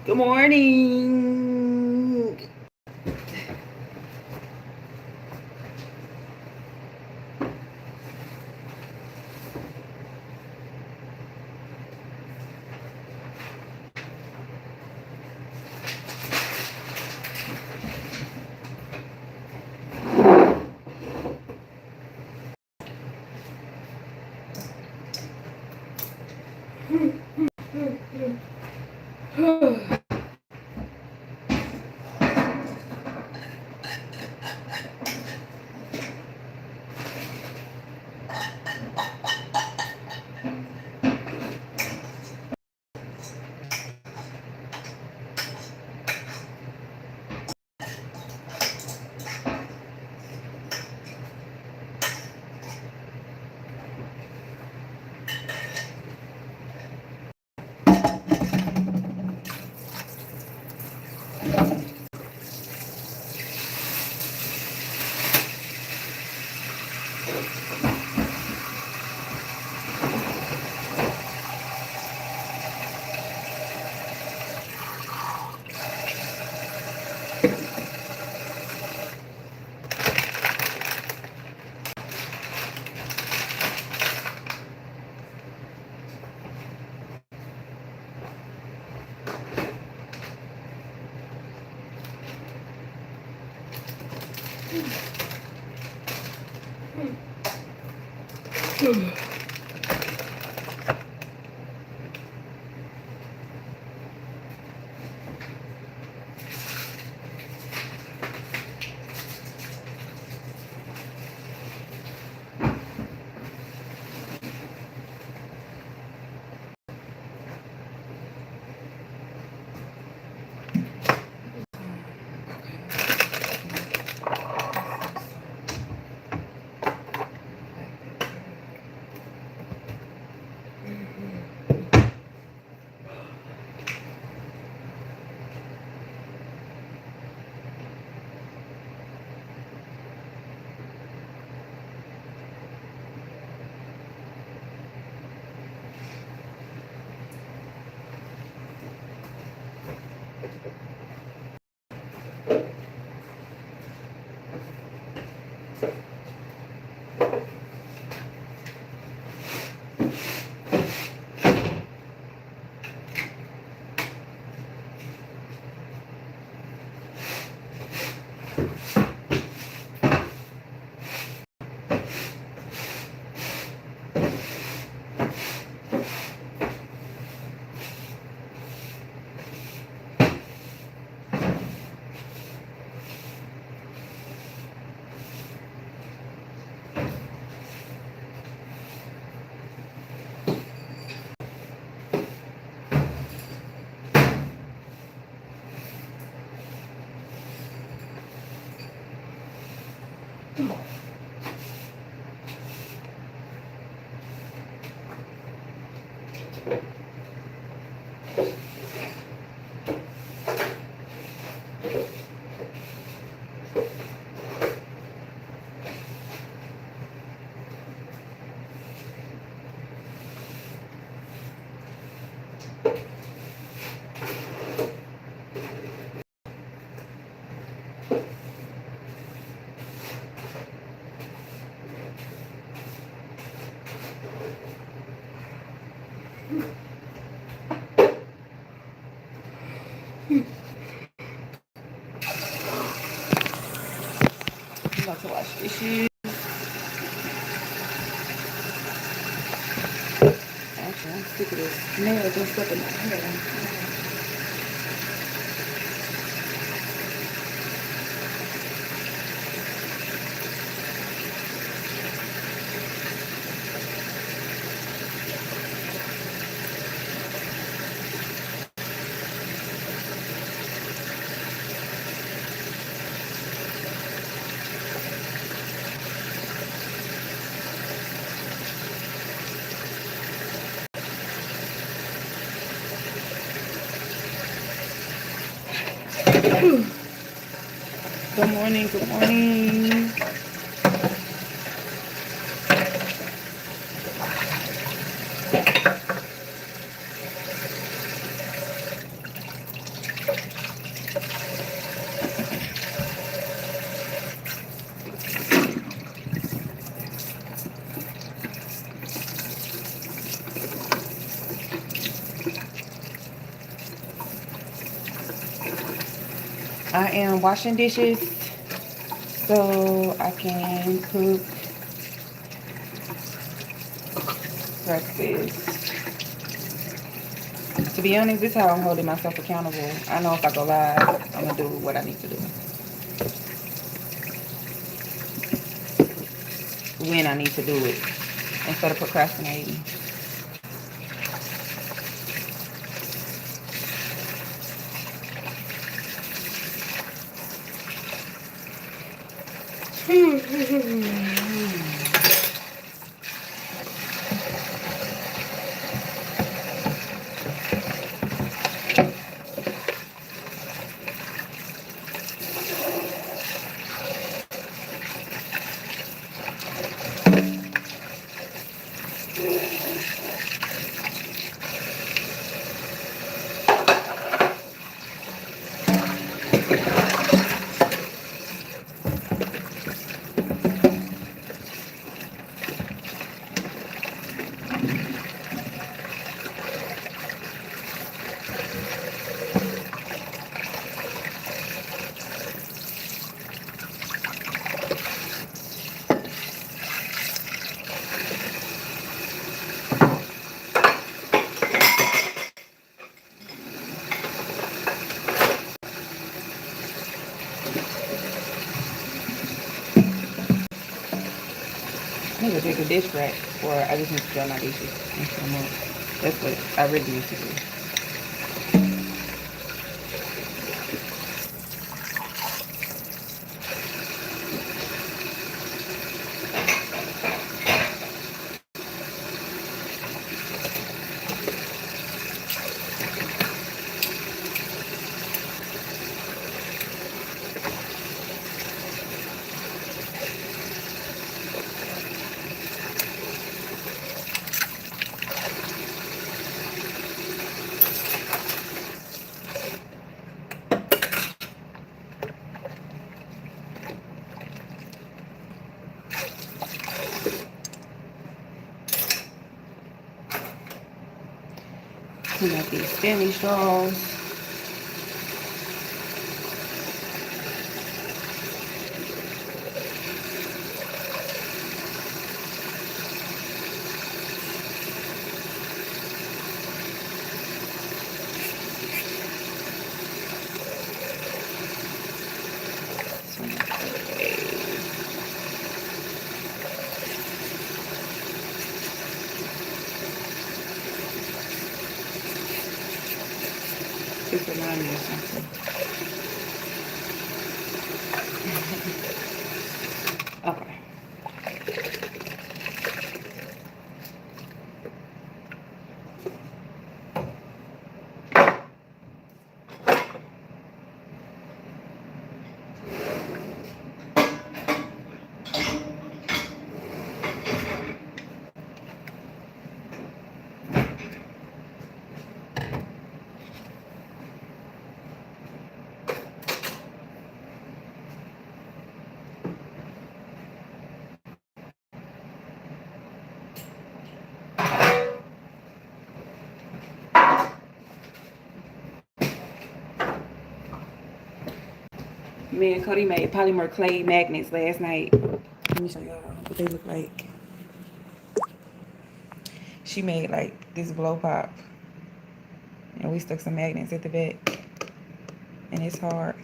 Good morning. I'm about to wash dishes. Actually, I'm sick of this nail just up in my hair. Good morning, good morning. I am washing dishes so I can cook breakfast. To be honest, this is how I'm holding myself accountable. I know if I go live, I'm going to do what I need to do. When I need to do it. Instead of procrastinating. I need to take a dish rack, or I just need to dry my dishes and put them up. That's what I really need to do. Clean out these Stanley straws. Just remind me of something. Okay. Me and Cody made polymer clay magnets last night. Let me show y'all what they look like. She made like this blow pop. And we stuck some magnets at the back. And it's hard.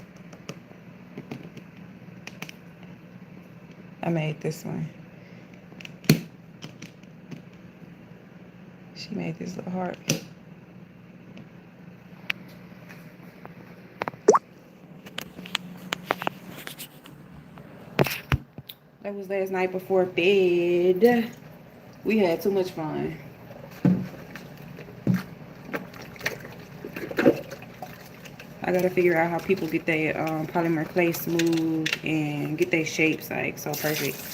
I made this one. She made this little heart. That was last night before bed. We had too much fun. I gotta figure out how people get their polymer clay smooth and get their shapes like so perfect.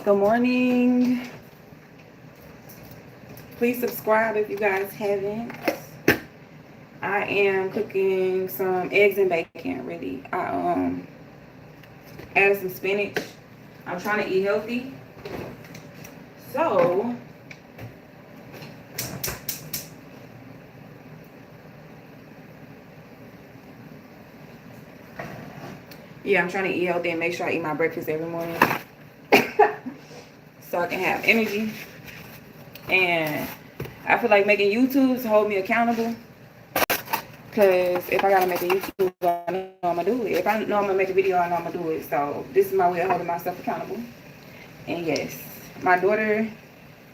Good morning. Please subscribe if you guys haven't. I am cooking some eggs and bacon, really. I added some spinach. I'm trying to eat healthy. So yeah, I'm trying to eat healthy and make sure I eat my breakfast every morning so I can have energy. And I feel like making YouTube to hold me accountable. Because if I gotta make a YouTube, I know I'm gonna do it. If I know I'm gonna make a video, I know I'm gonna do it. So this is my way of holding myself accountable. And yes, my daughter,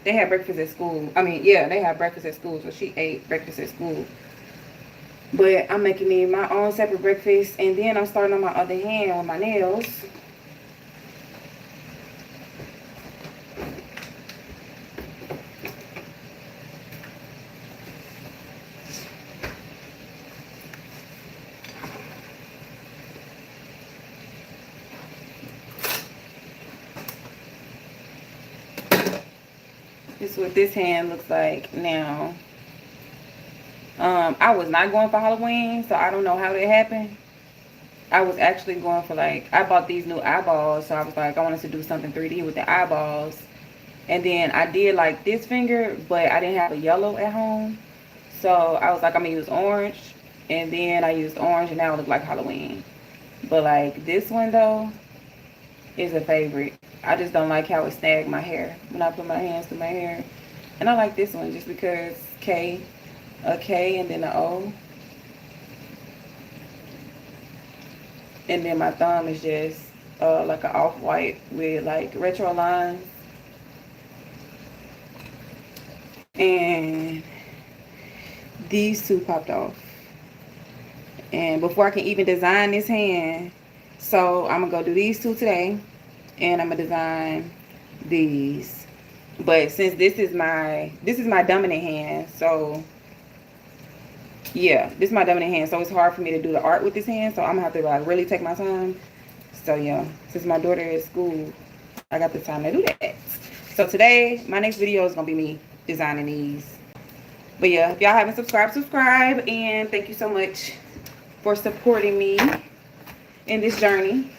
they had breakfast at school. I mean, yeah, they had breakfast at school. So she ate breakfast at school. But I'm making me my own separate breakfast. And then I'm starting on my other hand with my nails. This is what this hand looks like now. I was not going for Halloween, so I don't know how that happened. I was actually going for I bought these new eyeballs, so I was like, I wanted to do something 3D with the eyeballs. And then I did like this finger, but I didn't have a yellow at home. So I was like, I'm gonna use orange. And then I used orange and now it looked like Halloween. But like this one though is a favorite. I just don't like how it snagged my hair when I put my hands through my hair. And I like this one just because a K and then an O. And then my thumb is just like an off-white with like retro lines. And these two popped off. And before I can even design this hand, so I'm gonna go do these two today. And I'm gonna design these. But since this is my dominant hand, so yeah, this is my dominant hand, so it's hard for me to do the art with this hand, so I'm gonna have to like really take my time. So yeah, since my daughter is at school, I got the time to do that. So today, my next video is gonna be me designing these. But yeah, if y'all haven't subscribed, subscribe, and thank you so much for supporting me in this journey.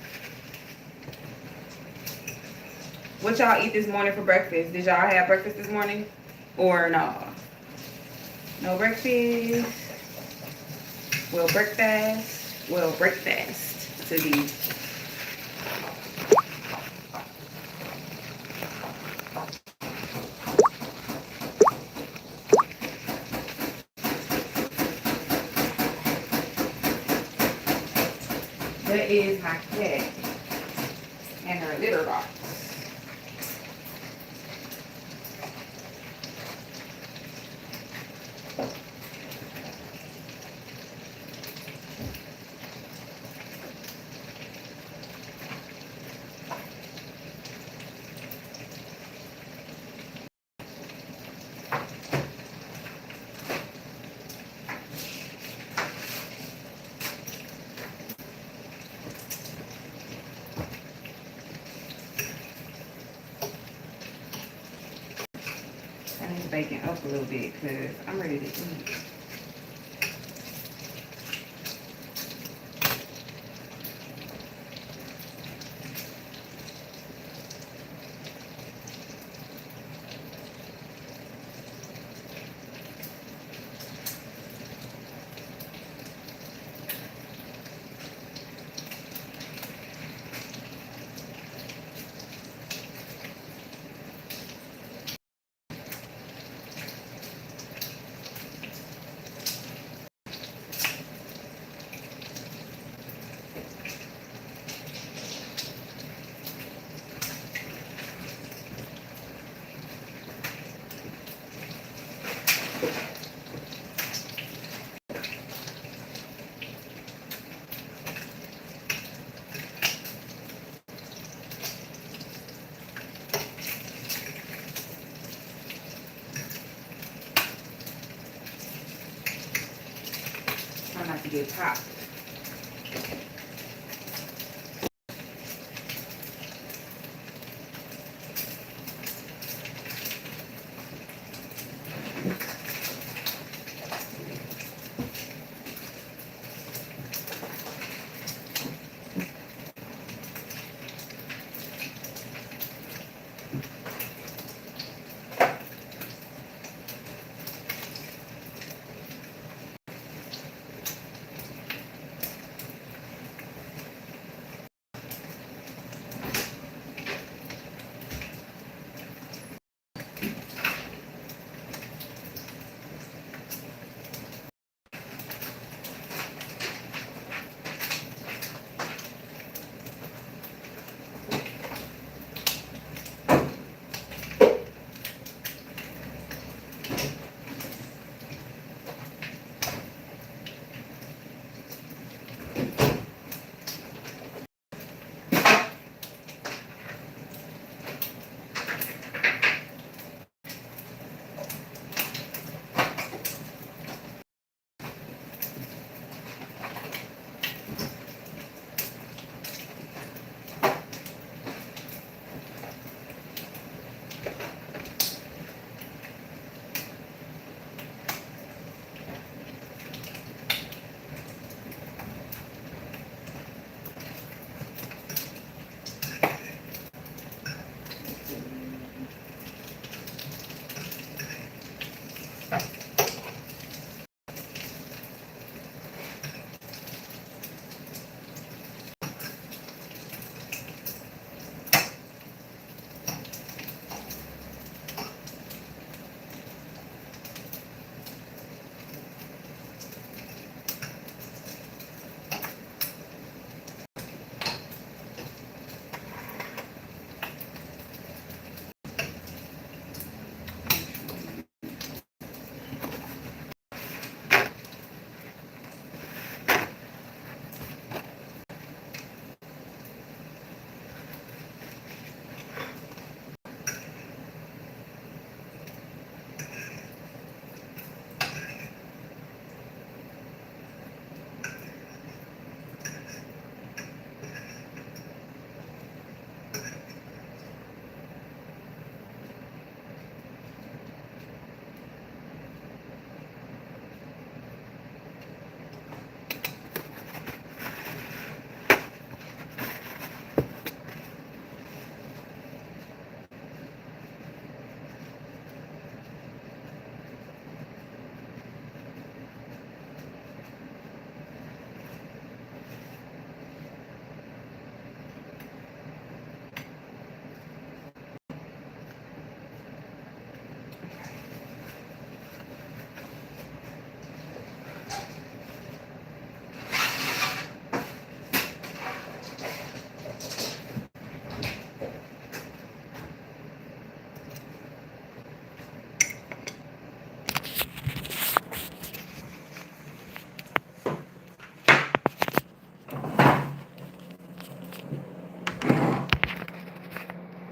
What y'all eat this morning for breakfast? Did y'all have breakfast this morning or no? No breakfast. We'll break fast. We'll break fast to these. That is my cat and her litter box. I need to bacon up a little bit because I'm ready to eat. Try not to get hot.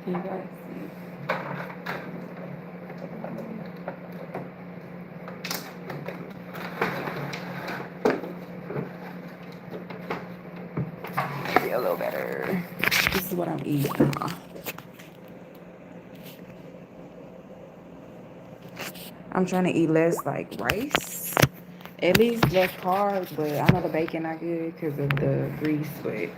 You guys see? Be a little better. This is what I'm eating. I'm trying to eat less like rice, at least less carbs, but I know the bacon not good because of the grease. But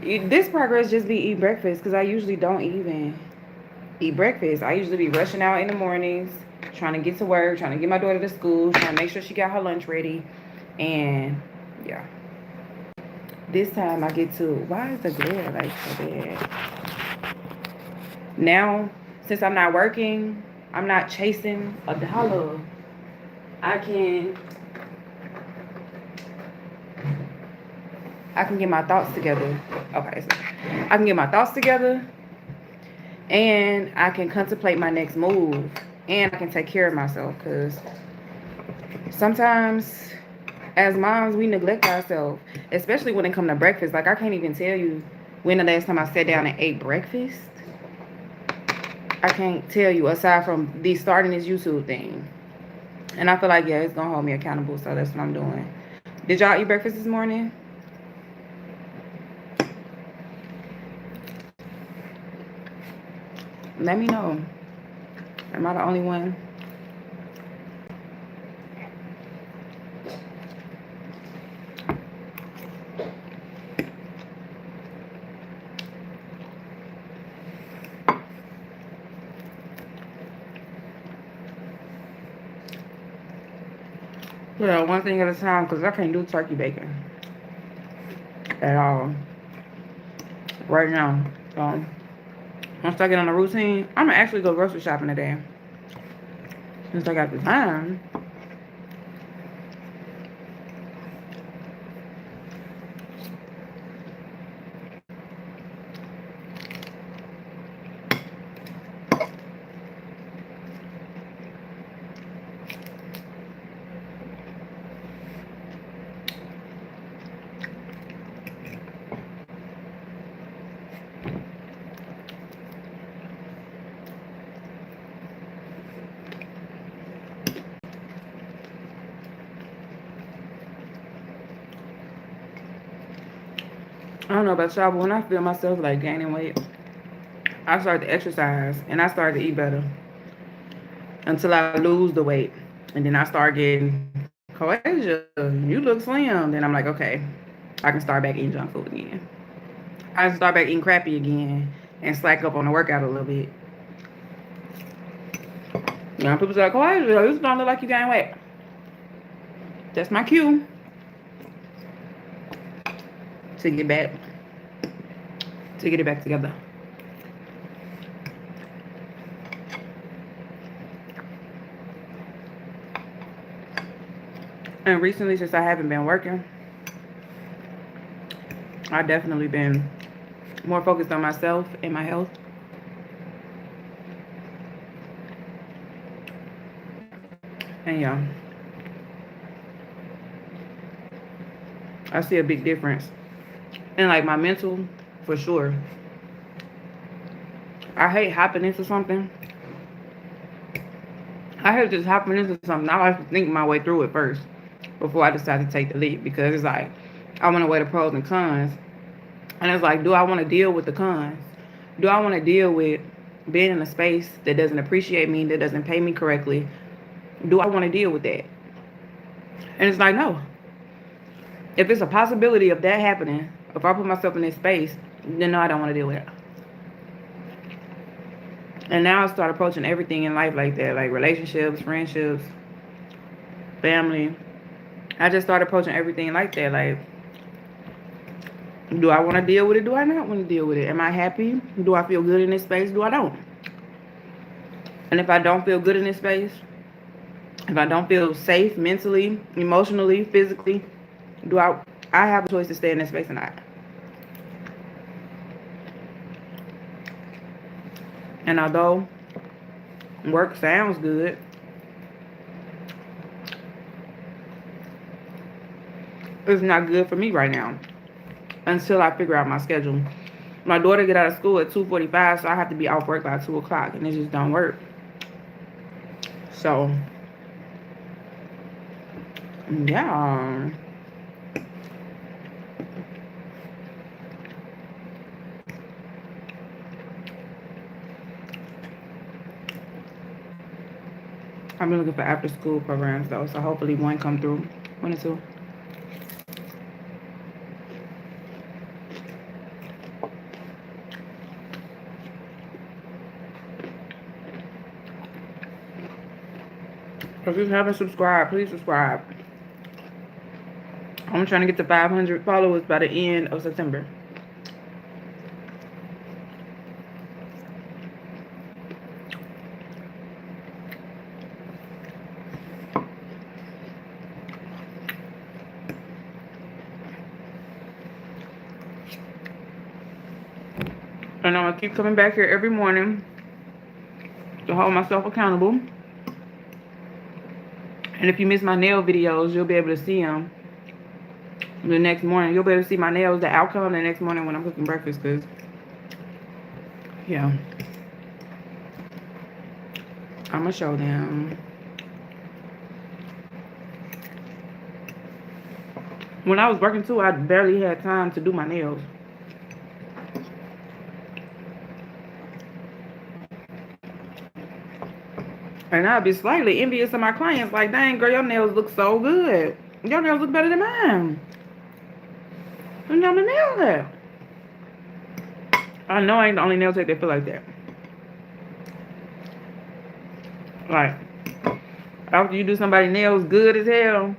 this progress just be eat breakfast because I usually don't even eat breakfast. I usually be rushing out in the mornings, trying to get to work, trying to get my daughter to school, trying to make sure she got her lunch ready, and yeah. This time I get to, why is the glare like so bad? Now, since I'm not working, I'm not chasing a dollar. I can get my thoughts together. Okay, so I can get my thoughts together and I can contemplate my next move and I can take care of myself because sometimes as moms we neglect ourselves, especially when it comes to breakfast. Like I can't even tell you when the last time I sat down and ate breakfast. I can't tell you aside from the starting this YouTube thing. And I feel like, yeah, it's going to hold me accountable, so that's what I'm doing. Did y'all eat breakfast this morning? Let me know. Am I the only one? Yeah, one thing at a time because I can't do turkey bacon at all right now. So once I get on the routine, I'm going to actually go grocery shopping today. Since I got the time. I don't know about y'all, but when I feel myself like gaining weight, I started to exercise and I started to eat better until I lose the weight. And then I start getting, Coasia, you look slim. Then I'm like, okay, I can start back eating junk food again. I can start back eating crappy again and slack up on the workout a little bit. You know, people say, Coasia, you don't look like you gained weight. That's my cue to get back, to get it back together. And recently, since I haven't been working, I've definitely been more focused on myself and my health. And yeah, I see a big difference. And like my mental, for sure. I hate hopping into something. I hate just hopping into something. I have to think my way through it first before I decide to take the leap, because it's like I want to weigh the pros and cons. And it's like, do I want to deal with the cons? Do I want to deal with being in a space that doesn't appreciate me, that doesn't pay me correctly? Do I want to deal with that? And it's like, no. If it's a possibility of that happening, if I put myself in this space, then no, I don't want to deal with it. And now I start approaching everything in life like that, like relationships, friendships, family. I just start approaching everything like that. Like, do I want to deal with it? Do I not want to deal with it? Am I happy? Do I feel good in this space? Do I don't? And if I don't feel good in this space, if I don't feel safe mentally, emotionally, physically, do I have a choice to stay in this space or not? And although work sounds good, it's not good for me right now until I figure out my schedule. My daughter get out of school at 2:45, so I have to be off work by 2 o'clock, and it just don't work. So, yeah. I've been looking for after school programs though, so hopefully one come through. One or two. If you haven't subscribed, please subscribe. I'm trying to get to 500 followers by the end of September. And I'm going to keep coming back here every morning to hold myself accountable. And if you miss my nail videos, you'll be able to see them the next morning. You'll be able to see my nails, the outcome the next morning when I'm cooking breakfast. Because, yeah, I'm going to show them. When I was working too, I barely had time to do my nails. And I'd be slightly envious of my clients. Like, dang, girl, your nails look so good. Your nails look better than mine. You know my nails there. I know I ain't the only nail tech that feel like that. Like, after you do somebody's nails good as hell,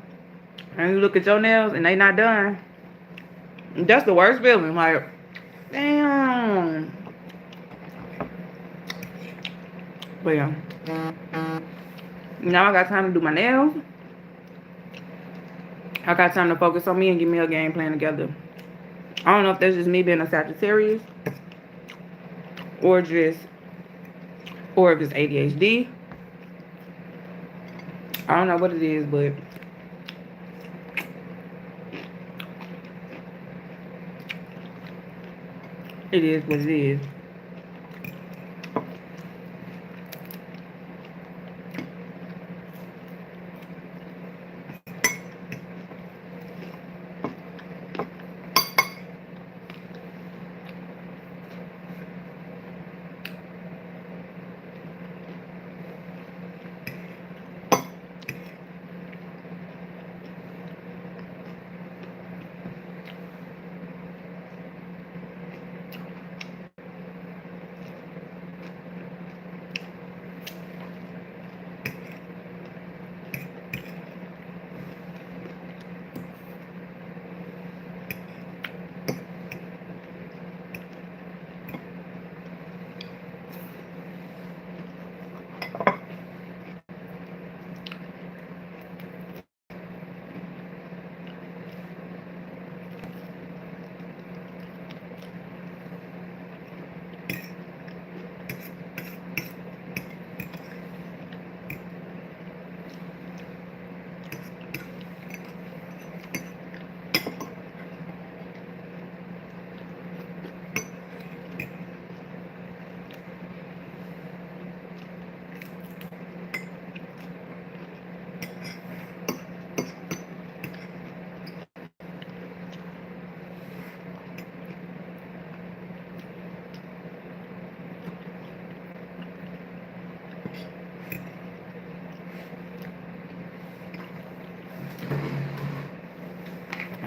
and you look at your nails and they not done, that's the worst feeling. Like, damn. But yeah. Now I got time to do my nails. I got time to focus on me and get me a game plan together. I don't know if that's just me being a Sagittarius, or if it's ADHD. I don't know what it is, but it is what it is.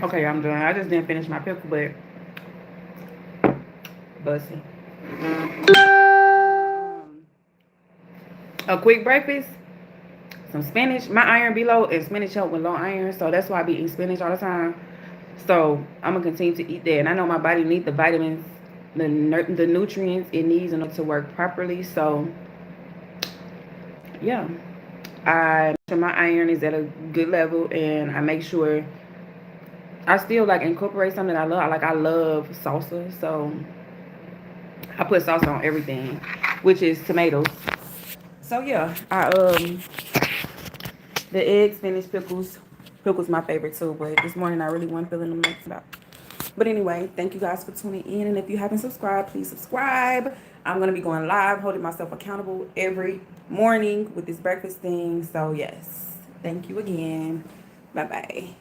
Okay, I'm done. I just didn't finish my pickle, but bussy. A quick breakfast, some spinach. My iron be low, and spinach help with low iron, so that's why I be eating spinach all the time. So I'm gonna continue to eat that, and I know my body needs the vitamins, the nutrients it needs in order to work properly. So yeah, I make sure my iron is at a good level, and I make sure I still like incorporate something I love. I love salsa, so I put salsa on everything, which is tomatoes. So yeah, the eggs, spinach, pickles. Pickles my favorite too, but this morning I really wasn't feeling them next about. But anyway, thank you guys for tuning in, and if you haven't subscribed, please subscribe. I'm gonna be going live, holding myself accountable every morning with this breakfast thing. So yes, thank you again. Bye bye.